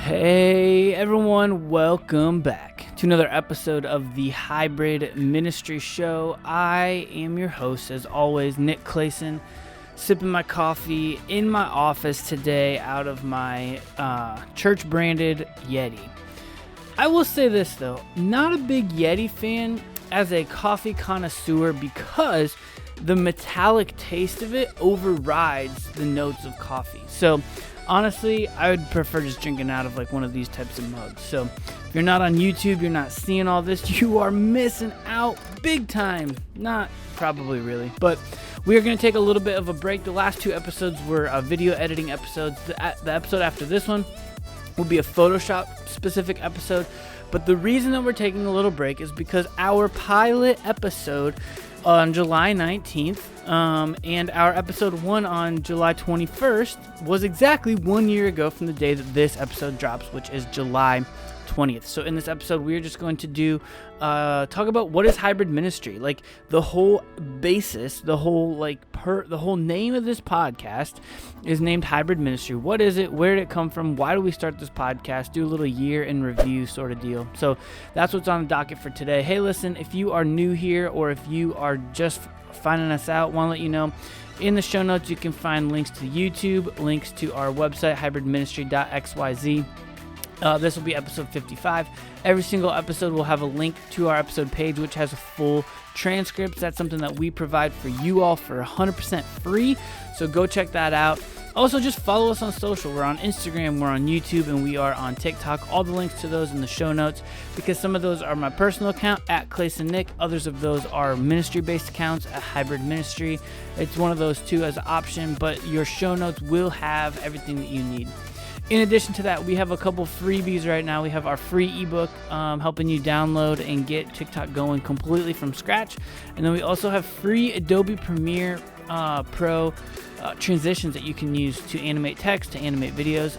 Hey everyone, welcome back to another episode of the Hybrid Ministry Show. I am your host, as always, Nick Clayson, sipping my coffee in my office today out of my church-branded Yeti. I will say this though, not a big Yeti fan as a coffee connoisseur because the metallic taste of it overrides the notes of coffee. So honestly, I would prefer just drinking out of like one of these types of mugs. So if you're not on YouTube, you're not seeing all this, you are missing out big time. Not probably really, but we are going to take a little bit of a break. The last two episodes were video editing episodes. The episode after this one will be a Photoshop specific episode. But the reason that we're taking a little break is because our pilot episode on July 19th and our episode 1 on July 21st was exactly 1 year ago from the day that this episode drops, which is July 20th. So in this episode, we're just going to do talk about what is hybrid ministry, like the whole basis, the whole the whole name of this podcast is named Hybrid Ministry. What is it? Where did it come from? Why do we start this podcast? Do a little year in review sort of deal. So that's what's on the docket for today. Hey, listen, if you are new here or if you are just finding us out, want to let you know, in the show notes you can find links to YouTube, links to our website, hybridministry.xyz. This will be episode 55. Every single episode will have a link to our episode page, which has a full transcript. That's something that we provide for you all for 100% free. So go check that out. Also, just follow us on social. We're on Instagram, we're on YouTube, and we are on TikTok. All the links to those in the show notes, because some of those are my personal account at Clayson Nick. Others of those are ministry-based accounts at Hybrid Ministry. It's one of those two as an option, but your show notes will have everything that you need. In addition to that, we have a couple freebies right now. We have our free ebook helping you download and get TikTok going completely from scratch. And then we also have free Adobe Premiere Pro transitions that you can use to animate text, to animate videos,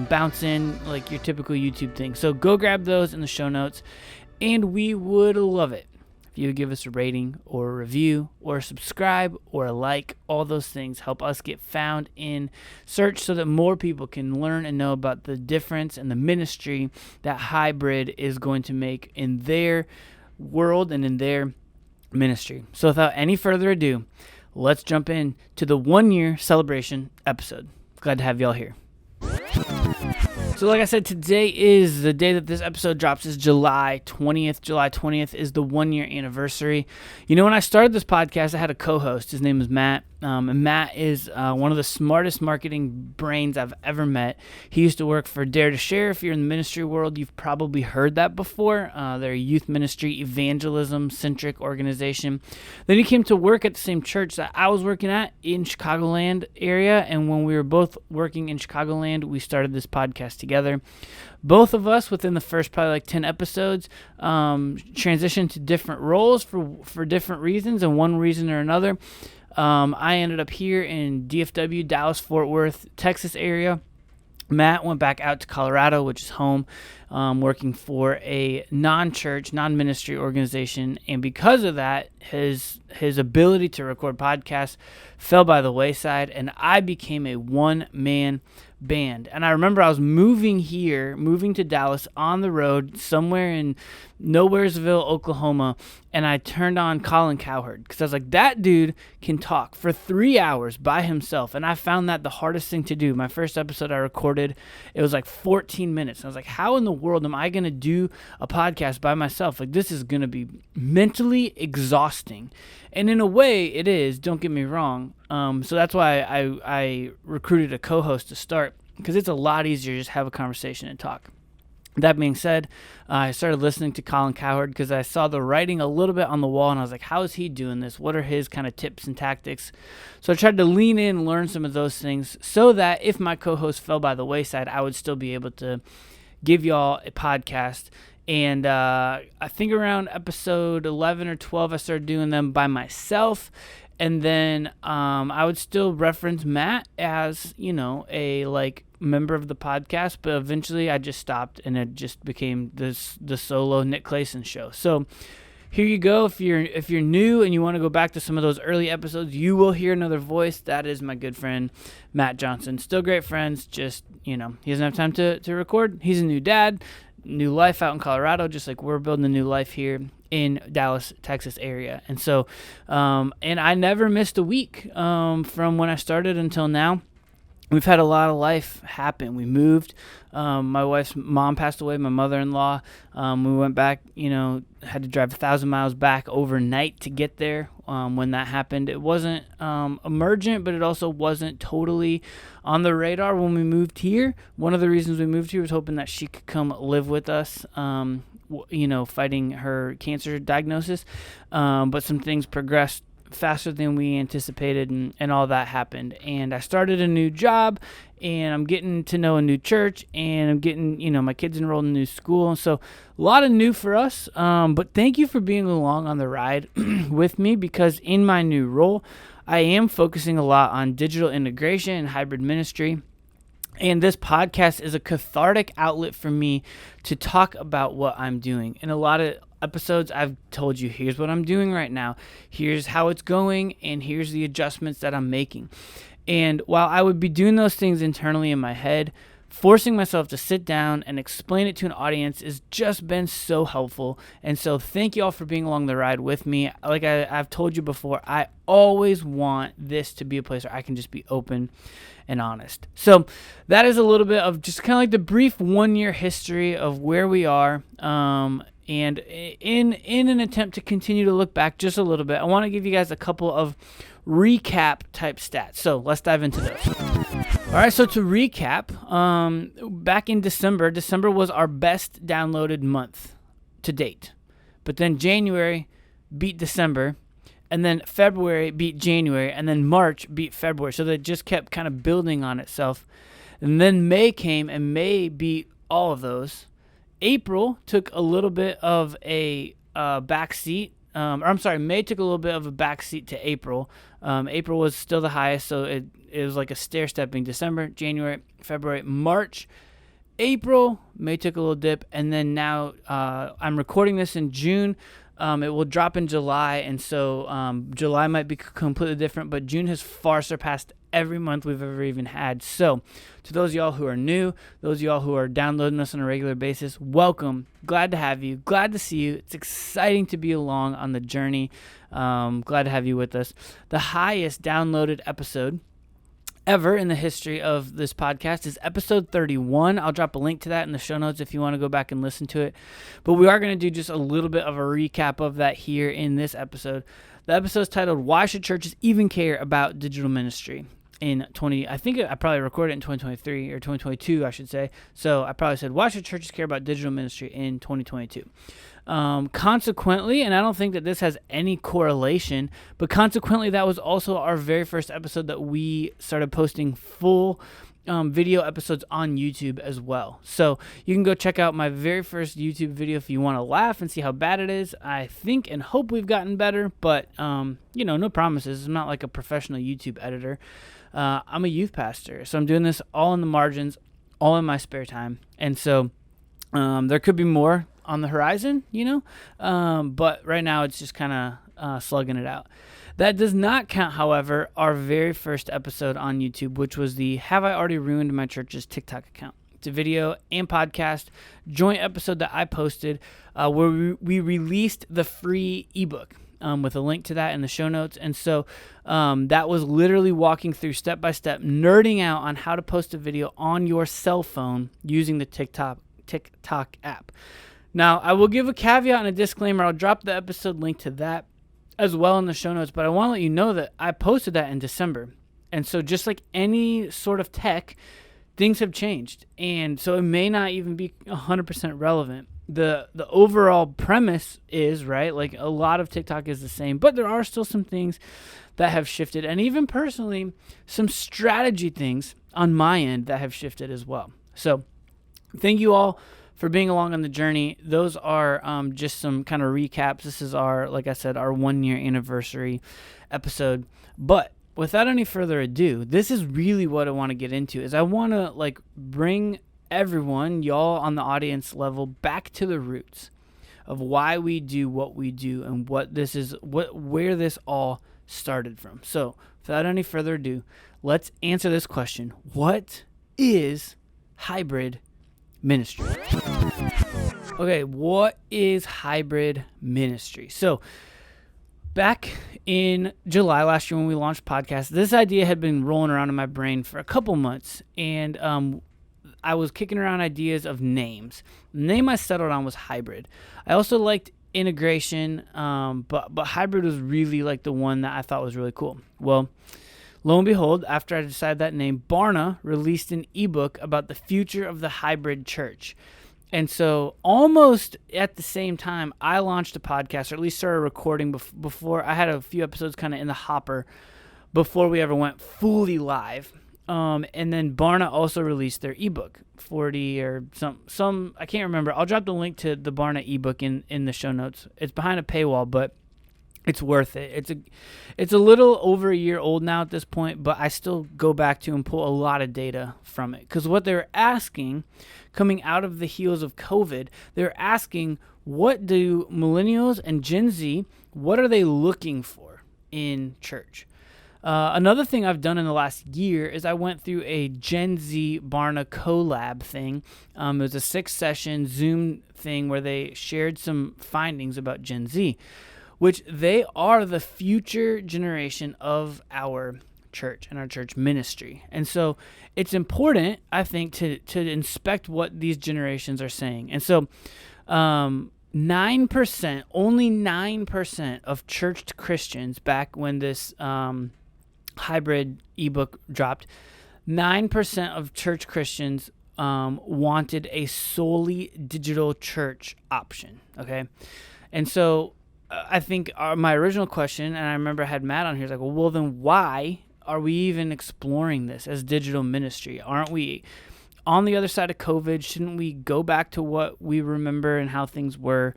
bounce in like your typical YouTube thing. So go grab those in the show notes, and we would love it if you would give us a rating or a review or a subscribe or a like. All those things help us get found in search so that more people can learn and know about the difference and the ministry that Hybrid is going to make in their world and in their ministry. So without any further ado, let's jump in to the 1 year celebration episode. Glad to have y'all here. So like I said, today is the day that this episode drops, is July 20th. July 20th is the 1 year anniversary. You know, when I started this podcast, I had a co-host. His name is Matt. And Matt is one of the smartest marketing brains I've ever met. He used to work for Dare to Share. If you're in the ministry world, you've probably heard that before. They're a youth ministry, evangelism-centric organization. Then he came to work at the same church that I was working at in Chicagoland area. And when we were both working in Chicagoland, we started this podcast together. Both of us, within the first probably like 10 episodes, transitioned to different roles for different reasons, and one reason or another. I ended up here in DFW, Dallas, Fort Worth, Texas area. Matt went back out to Colorado, which is home, working for a non-church, non-ministry organization. And because of that, his ability to record podcasts fell by the wayside, and I became a one-man band. And I remember I was moving to Dallas on the road somewhere in Nowheresville, Oklahoma, and I turned on Colin Cowherd because I was like, that dude can talk for 3 hours by himself. And I found that the hardest thing to do. My first episode I recorded, it was like 14 minutes. And I was like, how in the world am I going to do a podcast by myself? Like, this is going to be mentally exhausting. And in a way, it is. Don't get me wrong. So that's why I recruited a co-host to start, because it's a lot easier to just have a conversation and talk. That being said, I started listening to Colin Cowherd because I saw the writing a little bit on the wall, and I was like, how is he doing this? What are his kind of tips and tactics? So I tried to lean in and learn some of those things so that if my co-host fell by the wayside, I would still be able to give y'all a podcast. And I think around episode 11 or 12, I started doing them by myself. And then I would still reference Matt as, a member of the podcast, but eventually I just stopped and it just became the solo Nick Clayson show. So here you go. If you're new and you want to go back to some of those early episodes, you will hear another voice. That is my good friend Matt Johnson. Still great friends, just he doesn't have time to record. He's a new dad, new life out in Colorado, just like we're building a new life here in Dallas, Texas area. And so and I never missed a week from when I started until now. We've had a lot of life happen. We moved. My wife's mom passed away, my mother-in-law. We went back, had to drive 1,000 miles back overnight to get there when that happened. It wasn't emergent, but it also wasn't totally on the radar when we moved here. One of the reasons we moved here was hoping that she could come live with us, fighting her cancer diagnosis. But some things progressed faster than we anticipated, and all that happened. And I started a new job, and I'm getting to know a new church, and I'm getting, my kids enrolled in a new school. And so a lot of new for us. But thank you for being along on the ride with me, because in my new role, I am focusing a lot on digital integration and hybrid ministry. And this podcast is a cathartic outlet for me to talk about what I'm doing. In a lot of episodes, I've told you, here's what I'm doing right now, here's how it's going, and here's the adjustments that I'm making. And while I would be doing those things internally in my head, forcing myself to sit down and explain it to an audience has just been so helpful. And so thank you all for being along the ride with me. Like I've told you before, I always want this to be a place where I can just be open and honest. So that is a little bit of just kind of like the brief 1-year history of where we are. And in an attempt to continue to look back just a little bit, I want to give you guys a couple of recap type stats. So let's dive into those. All right, so to recap, back in December was our best downloaded month to date. But then January beat December, and then February beat January, and then March beat February. So that just kept kind of building on itself. And then May came, and May beat all of those. April took a little bit of a backseat. May took a little bit of a backseat to April. April was still the highest, so it was like a stair-stepping. December, January, February, March, April. May took a little dip, and then now I'm recording this in June. It will drop in July, and so July might be completely different, but June has far surpassed every month we've ever even had. So to those of y'all who are new, those of y'all who are downloading us on a regular basis, welcome. Glad to have you. Glad to see you. It's exciting to be along on the journey. Glad to have you with us. The highest downloaded episode ever in the history of this podcast is episode 31. I'll drop a link to that in the show notes if you want to go back and listen to it. But we are going to do just a little bit of a recap of that here in this episode. The episode is titled, Why Should Churches Even Care About Digital Ministry? I think I probably recorded it in 2023 or 2022, I should say. So I probably said, why should churches care about digital ministry in 2022? Consequently, and I don't think that this has any correlation, but consequently, that was also our very first episode that we started posting full video episodes on YouTube as well. So you can go check out my very first YouTube video if you want to laugh and see how bad it is. I think and hope we've gotten better, but no promises. I'm not like a professional YouTube editor. I'm a youth pastor, so I'm doing this all in the margins, all in my spare time. And so there could be more on the horizon, but right now it's just kind of slugging it out. That does not count, however, our very first episode on YouTube, which was the Have I Already Ruined My Church's TikTok account. It's a video and podcast joint episode that I posted where we released the free ebook with a link to that in the show notes. And so that was literally walking through step-by-step, nerding out on how to post a video on your cell phone using the TikTok app. Now, I will give a caveat and a disclaimer. I'll drop the episode link to that as well in the show notes, but I want to let you know that I posted that in December. And so just like any sort of tech, things have changed. And so it may not even be 100% relevant. The overall premise is, right, like a lot of TikTok is the same, but there are still some things that have shifted. And even personally, some strategy things on my end that have shifted as well. So thank you all for being along on the journey. Those are just some kind of recaps. This is like I said, our 1-year anniversary episode. But without any further ado, this is really what I want to get into. Is I want to bring everyone, y'all on the audience level, back to the roots of why we do what we do and where this all started from. So without any further ado, let's answer this question. What is hybrid ministry? Okay, what is hybrid ministry? So back in July last year when we launched podcasts, this idea had been rolling around in my brain for a couple months, and I was kicking around ideas of names. The name I settled on was hybrid. I also liked integration, but hybrid was really like the one that I thought was really cool. Well, lo and behold, after I decided that name, BARNA released an ebook about the future of the hybrid church. And so almost at the same time, I launched a podcast, or at least started recording before. I had a few episodes kind of in the hopper before we ever went fully live. And then BARNA also released their ebook, 40 or some I can't remember. I'll drop the link to the BARNA ebook in the show notes. It's behind a paywall, but it's worth it. It's a little over a year old now at this point, but I still go back to and pull a lot of data from it. Because what they're asking, coming out of the heels of COVID, they're asking, what do millennials and Gen Z, what are they looking for in church? Another thing I've done in the last year is I went through a Gen Z BARNA collab thing. It was a 6-session Zoom thing where they shared some findings about Gen Z, which they are the future generation of our church and our church ministry. And so it's important, I think, to inspect what these generations are saying. And so 9%, only 9% of churched Christians back when this hybrid ebook dropped, 9% of church Christians wanted a solely digital church option, okay? And so I think my original question, and I remember I had Matt on here, is like, well, then why are we even exploring this as digital ministry? Aren't we on the other side of COVID? Shouldn't we go back to what we remember and how things were?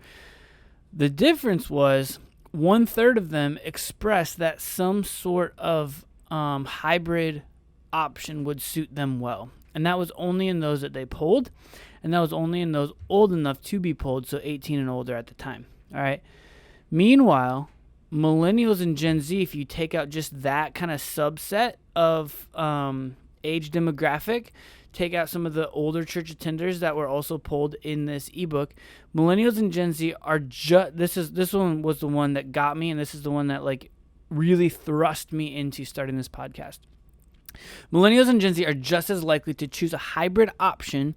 The difference was 1/3 of them expressed that some sort of hybrid option would suit them well. And that was only in those that they polled, and that was only in those old enough to be polled, so 18 and older at the time. All right. Meanwhile, millennials and Gen Z, if you take out just that kind of subset of age demographic, take out some of the older church attenders that were also polled in this ebook, millennials and Gen Z are this one was the one that got me, and this is the one that like really thrust me into starting this podcast. Millennials and Gen Z are just as likely to choose a hybrid option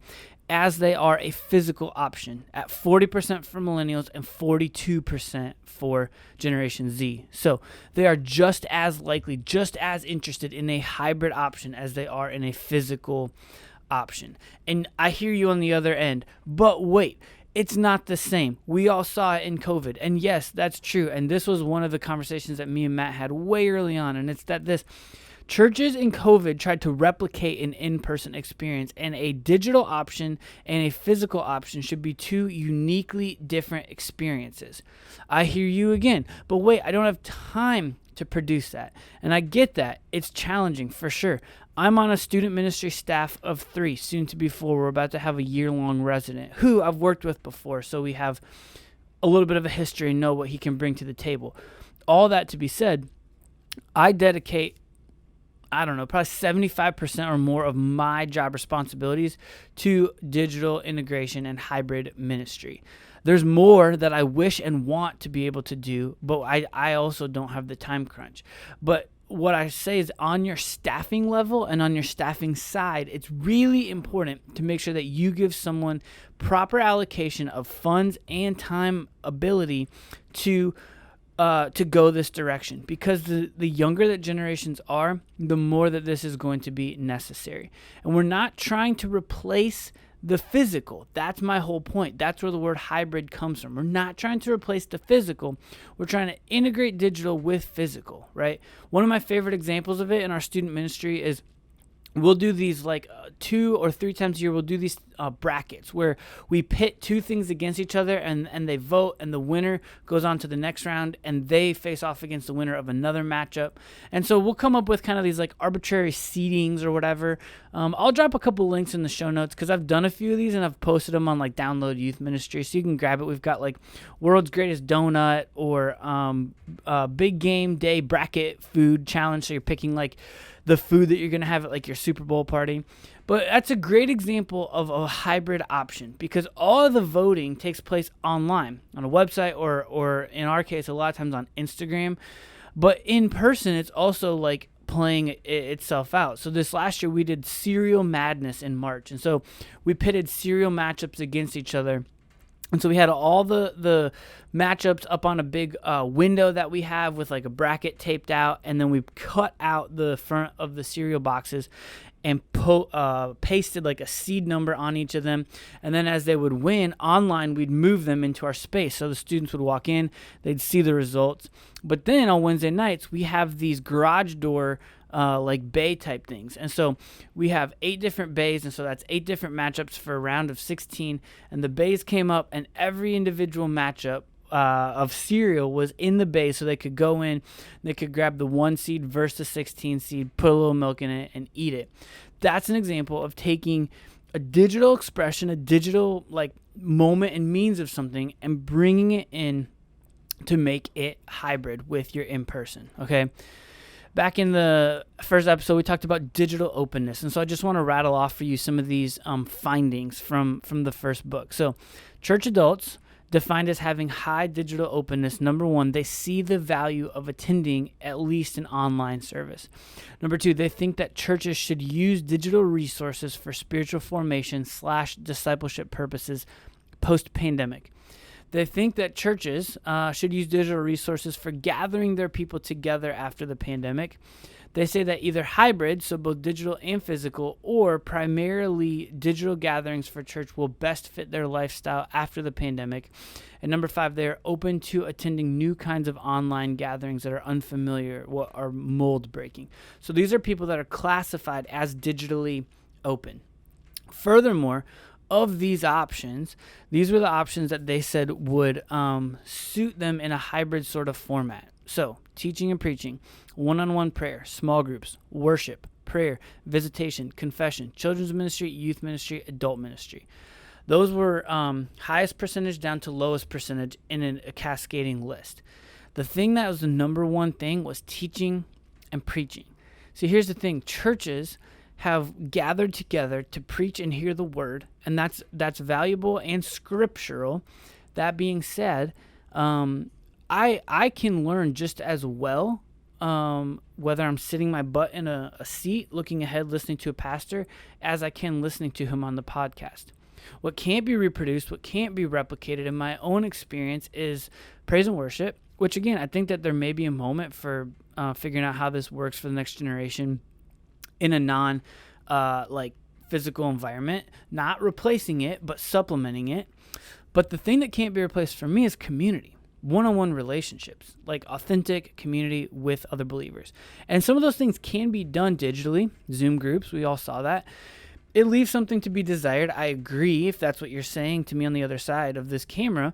as they are a physical option, at 40% for millennials and 42% for Generation Z. So they are just as likely, just as interested in a hybrid option as they are in a physical option. And I hear you on the other end, but wait, it's not the same. We all saw it in COVID. And yes, that's true. And this was one of the conversations that me and Matt had way early on. And it's that churches in COVID tried to replicate an in-person experience, and a digital option and a physical option should be two uniquely different experiences. I hear you again, but wait, I don't have time to produce that. And I get that. It's challenging for sure. I'm on a student ministry staff of 3, soon to be 4. We're about to have a year-long resident who I've worked with before, so we have a little bit of a history and know what he can bring to the table. All that to be said, I dedicate, I don't know, probably 75% or more of my job responsibilities to digital integration and hybrid ministry. There's more that I wish and want to be able to do, but I also don't have the time crunch. But what I say is, on your staffing level and on your staffing side, it's really important to make sure that you give someone proper allocation of funds and time ability to go this direction, because the younger that generations are, the more that this is going to be necessary. And we're not trying to replace the physical. That's my whole point. That's where the word hybrid comes from. We're not trying to replace the physical. We're trying to integrate digital with physical, right? One of my favorite examples of it in our student ministry is we'll do these like 2 or 3 times a year. We'll do these brackets where we pit 2 things against each other, and they vote, and the winner goes on to the next round, and they face off against the winner of another matchup. And so we'll come up with kind of these like arbitrary seedings or whatever. I'll drop a couple links in the show notes because I've done a few of these and I've posted them on like Download Youth Ministry, so you can grab it. We've got like World's Greatest Donut or Big Game Day Bracket Food Challenge. So you're picking like the food that you're going to have at like your Super Bowl party. But that's a great example of a hybrid option because all of the voting takes place online on a website or in our case, a lot of times on Instagram. But in person, it's also like playing itself out. So this last year, we did Cereal Madness in March. And so we pitted cereal matchups against each other. And so we had all the matchups up on a big window that we have with like a bracket taped out, and then we cut out the front of the cereal boxes and pasted like a seed number on each of them. And then as they would win online, we'd move them into our space. So the students would walk in, they'd see the results. But then on Wednesday nights, we have these garage door like bay type things. And so we have 8 different bays, and so that's 8 different matchups for a round of 16. And the bays came up, and every individual matchup of cereal was in the bay, so they could go in, they could grab the 1 seed versus the 16 seed, put a little milk in it, and eat it. That's an example of taking a digital expression, a digital like moment and means of something, and bringing it in to make it hybrid with your in-person, okay? Back in the first episode, we talked about digital openness, and so I just want to rattle off for you some of these findings from the first book. So church adults, defined as having high digital openness. Number 1, they see the value of attending at least an online service. Number 2, they think that churches should use digital resources for spiritual formation / discipleship purposes post-pandemic. They think that churches should use digital resources for gathering their people together after the pandemic. They say that either hybrid, so both digital and physical, or primarily digital gatherings for church will best fit their lifestyle after the pandemic. And number 5, they are open to attending new kinds of online gatherings that are unfamiliar or are mold breaking. So these are people that are classified as digitally open. Furthermore, of these options, these were the options that they said would suit them in a hybrid sort of format. So, teaching and preaching, one-on-one prayer, small groups, worship, prayer, visitation, confession, children's ministry, youth ministry, adult ministry. Those were highest percentage down to lowest percentage in a cascading list. The thing that was the number 1 thing was teaching and preaching. See, here's the thing. Churches have gathered together to preach and hear the word, and that's valuable and scriptural. That being said, I can learn just as well whether I'm sitting my butt in a seat looking ahead listening to a pastor as I can listening to him on the podcast. What can't be reproduced, what can't be replicated in my own experience is praise and worship, which again, I think that there may be a moment for figuring out how this works for the next generation in a non like physical environment, not replacing it, but supplementing it. But the thing that can't be replaced for me is community, one-on-one relationships, like authentic community with other believers. And some of those things can be done digitally, Zoom groups, we all saw that. It leaves something to be desired. I agree if that's what you're saying to me on the other side of this camera.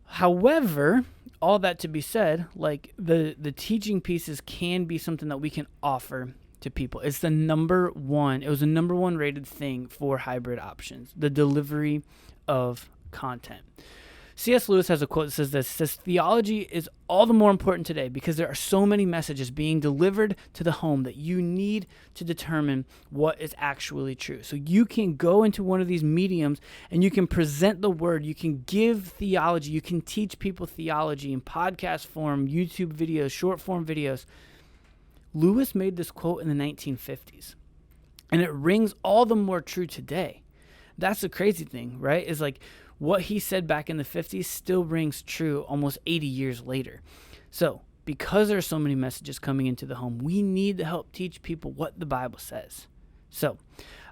However, all that to be said, like the teaching pieces can be something that we can offer to people. It's the number 1. It was the number 1 rated thing for hybrid options, the delivery of content. C.S. Lewis has a quote that says this, says, theology is all the more important today because there are so many messages being delivered to the home that you need to determine what is actually true. So you can go into one of these mediums and you can present the word, you can give theology, you can teach people theology in podcast form, YouTube videos, short form videos. Lewis made this quote in the 1950s, and it rings all the more true today. That's the crazy thing, right? Is like what he said back in the 50s still rings true almost 80 years later. So because there are so many messages coming into the home, we need to help teach people what the Bible says. So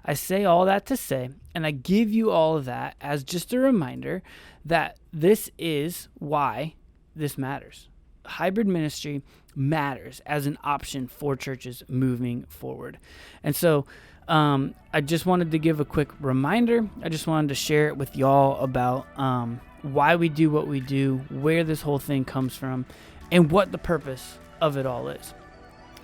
I say all that to say, and I give you all of that as just a reminder that this is why this matters. Hybrid ministry matters as an option for churches moving forward. And so I just wanted to give a quick reminder. I just wanted to share it with y'all about why we do what we do, where this whole thing comes from, and what the purpose of it all is.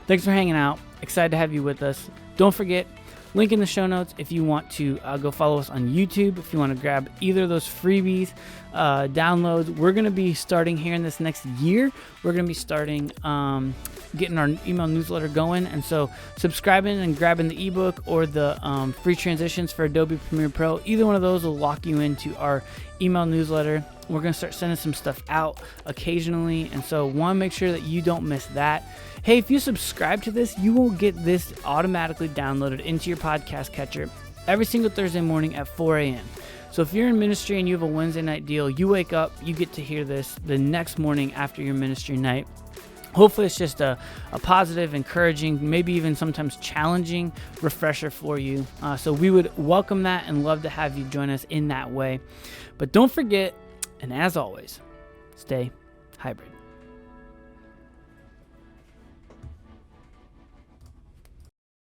Thanks for hanging out. Excited to have you with us. Don't forget, link in the show notes if you want to go follow us on YouTube. If you want to grab either of those freebies, downloads, we're going to be starting here in this next year. We're going to be starting getting our email newsletter going. And so subscribing and grabbing the ebook or the free transitions for Adobe Premiere Pro, either one of those will lock you into our email newsletter. We're going to start sending some stuff out occasionally. And so want to make sure that you don't miss that. Hey, if you subscribe to this, you will get this automatically downloaded into your podcast catcher every single Thursday morning at 4 a.m. So if you're in ministry and you have a Wednesday night deal, you wake up, you get to hear this the next morning after your ministry night. Hopefully it's just a positive, encouraging, maybe even sometimes challenging refresher for you. So we would welcome that and love to have you join us in that way. But don't forget, and as always, stay hybrid.